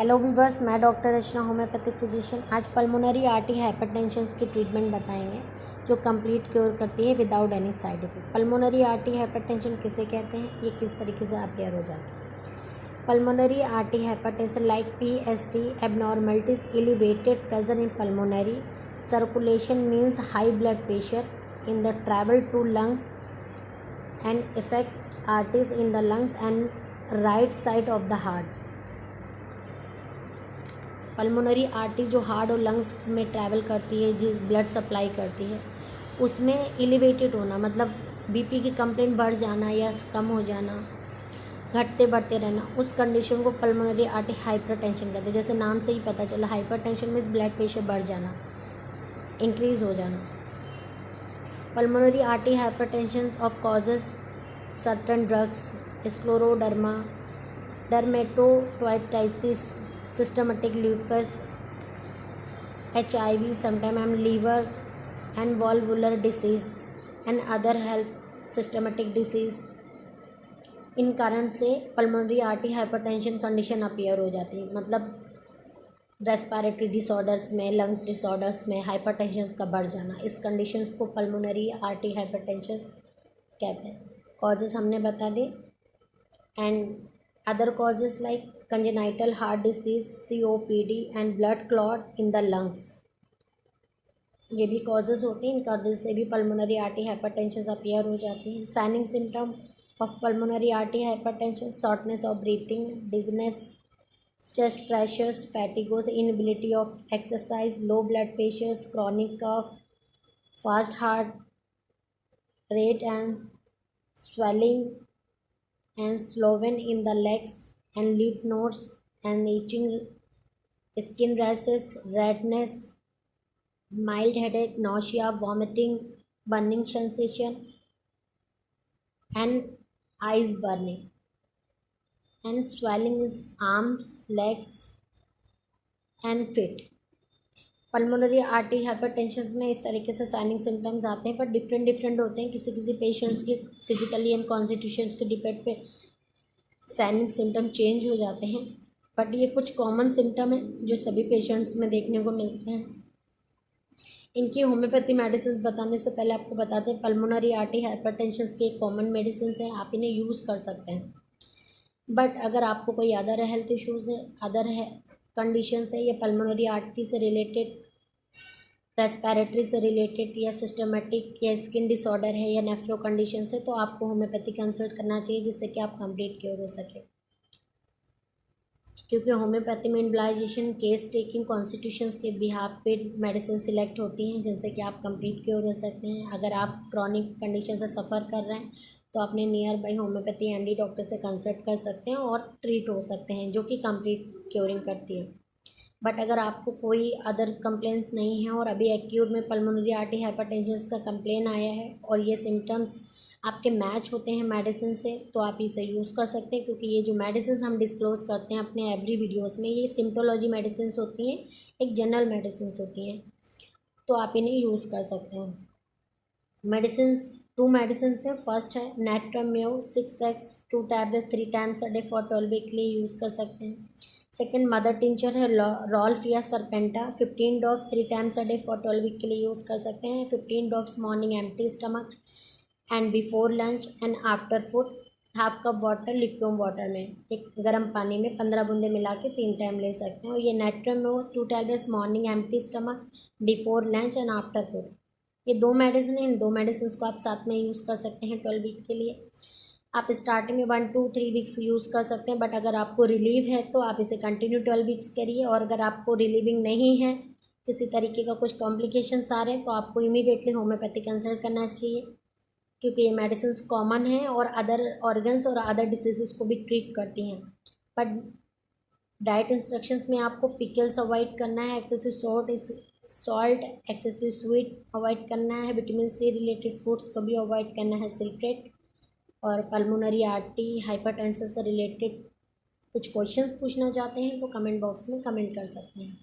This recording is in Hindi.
हेलो वीवर्स, मैं डॉक्टर रचना होम्योपैथिक फिजिशियन। आज पल्मोनरी आर्टरी हाइपरटेंशन की ट्रीटमेंट बताएंगे जो कंप्लीट क्योर करती है without any side effect. Pulmonary artery hypertension किसे कहते हैं, ये किस तरीके से आप क्लियर हो जाते हैं। Pulmonary artery hypertension like PST abnormalities elevated pressure in pulmonary circulation means high blood pressure in the travel to lungs and affect arteries in the lungs and right side of the heart। Pulmonary artery जो हार्ट और लंग्स में ट्रैवल करती है, जिस ब्लड सप्लाई करती है, उसमें एलिवेटेड होना मतलब बीपी की कंप्लेंट बढ़ जाना या कम हो जाना, घटते बढ़ते रहना, उस कंडीशन को पल्मोनरी आर्टरी हाइपरटेंशन कहते हैं। जैसे नाम से ही पता चला, हाइपरटेंशन में ब्लड प्रेशर बढ़ जाना, इंक्रीज हो जाना। Pulmonary artery hypertension of causes certain drugs, scleroderma, dermatopoiesis, systematic lupus, HIV, sometimes liver and valvular disease and other health systematic disease। इन कारण से pulmonary artery hypertension condition appear हो जाती है। मतलब रेस्पिरेटरी डिसऑर्डर्स में, लंग्स डिसऑर्डर्स में हाइपरटेंशन का बढ़ जाना, इस कंडीशंस को पल्मोनरी आर्टरी हाइपरटेंशन कहते हैं। कॉजेज हमने बता दी and other causes like congenital heart disease, COPD and blood clot in the lungs, ये भी causes होते हैं। इन causes से भी pulmonary artery hypertension अपीयर हो जाती है। Signing symptom of pulmonary artery hypertension: shortness of breathing, dizziness, chest pressures, fatigue, inability of exercise, low blood pressures, chronic cough, fast heart rate and swelling and swollen in the legs and lymph nodes and itching, skin rashes, redness, mild headache, nausea, vomiting, burning sensation and eyes burning and swelling in arms, legs and feet। Pulmonary artery hypertension में इस तरीके से साइनिंग सिम्टम्स आते हैं, पर डिफरेंट होते हैं। किसी किसी पेशेंट्स के फिजिकली एंड कॉन्स्टिट्यूशंस के डिपेंड पे साइनिंग सिम्टम चेंज हो जाते हैं, बट ये कुछ कॉमन सिम्टम है जो सभी पेशेंट्स में देखने को मिलते हैं। इनकी होम्योपैथी मेडिसिन बताने से पहले आपको बताते हैं पल्मोनरी आर्टरी हाइपरटेंशन के कॉमन मेडिसिन हैं, आप इन्हें यूज़ कर सकते हैं। बट अगर आपको कोई अदर हेल्थ इश्यूज़ है, अदर है कंडीशंस है, या पल्मोनरी आर्टरी से रिलेटेड, रेस्पिरेटरी से रिलेटेड या सिस्टमेटिक या स्किन डिसऑर्डर है या नेफ्रो कंडीशन है, तो आपको होम्योपैथी कंसल्ट करना चाहिए जिससे कि आप कंप्लीट क्योर हो सके। क्योंकि होम्योपैथी में इम्बलाइजेशन, केस टेकिंग, कॉन्स्टिट्यूशंस के बिहाफ पे मेडिसिन सिलेक्ट होती हैं जिनसे कि आप कंप्लीट क्योर हो सकते हैं। अगर आप क्रॉनिक कंडीशन से सफ़र कर रहे हैं तो अपने near by homeopathy MD doctor से कंसल्ट कर सकते हैं और ट्रीट हो सकते हैं, जो कि कंप्लीट क्योरिंग करती है। बट अगर आपको कोई अदर कंप्लेंट्स नहीं है और अभी एक्यूट में पल्मोनरी आर्टरी हाइपरटेंशन का कंप्लेन आया है और ये सिम्टम्स आपके मैच होते हैं मेडिसिन से, तो आप इसे यूज़ कर सकते हैं। क्योंकि ये जो मेडिसिन हम डिस्क्लोज़ करते हैं अपने एवरी वीडियोस में, ये सिम्टोलॉजी मेडिसिन होती हैं, एक जनरल मेडिसिन होती हैं, तो आप इन्हें यूज़ कर सकते हैं। मेडिसिन, 2 मेडिसिन हैं। फर्स्ट है नेट्रम्यो 6x 2 tablet 3 times a day for 12 week के लिए यूज़ कर सकते हैं। सेकेंड मदर टिंचर है रॉल्फ या सरपेंटा 15 drops 3 times a day for 12 week के लिए यूज़ कर सकते हैं। 15 drops morning empty stomach and before lunch and after food. Half cup water liquid water में, एक गर्म पानी में 15 बूंदे मिला के 3 टाइम ले सकते हैं। और ये नेट्रम्यो 2 tablets morning empty stomach, before lunch and after food, ये 2 मेडिसिन हैं। इन 2 मेडिसिन को आप साथ में यूज़ कर सकते हैं 12 वीक के लिए। आप स्टार्टिंग में 1 2 3 वीक्स यूज़ कर सकते हैं, बट अगर आपको रिलीव है तो आप इसे कंटिन्यू 12 वीक्स करिए। और अगर आपको रिलीविंग नहीं है, किसी तरीके का कुछ कॉम्प्लिकेशंस आ रहे हैं, तो आपको इमीडिएटली होम्योपैथी कंसल्ट करना चाहिए, क्योंकि ये मेडिसिन कॉमन हैं और अदर ऑर्गन्स और अदर डिसीज़ को भी ट्रीट करती हैं। बट डाइट इंस्ट्रक्शंस में आपको पिकल्स अवॉइड करना है, excessive salt, excessive sweet avoid करना है, विटामिन सी रिलेटेड फूड्स को भी अवॉइड करना है, सिल्ट्रेट। और पल्मोनरी आर्टरी हाइपरटेंशन से रिलेटेड कुछ क्वेश्चंस पूछना चाहते हैं तो कमेंट बॉक्स में कमेंट कर सकते हैं।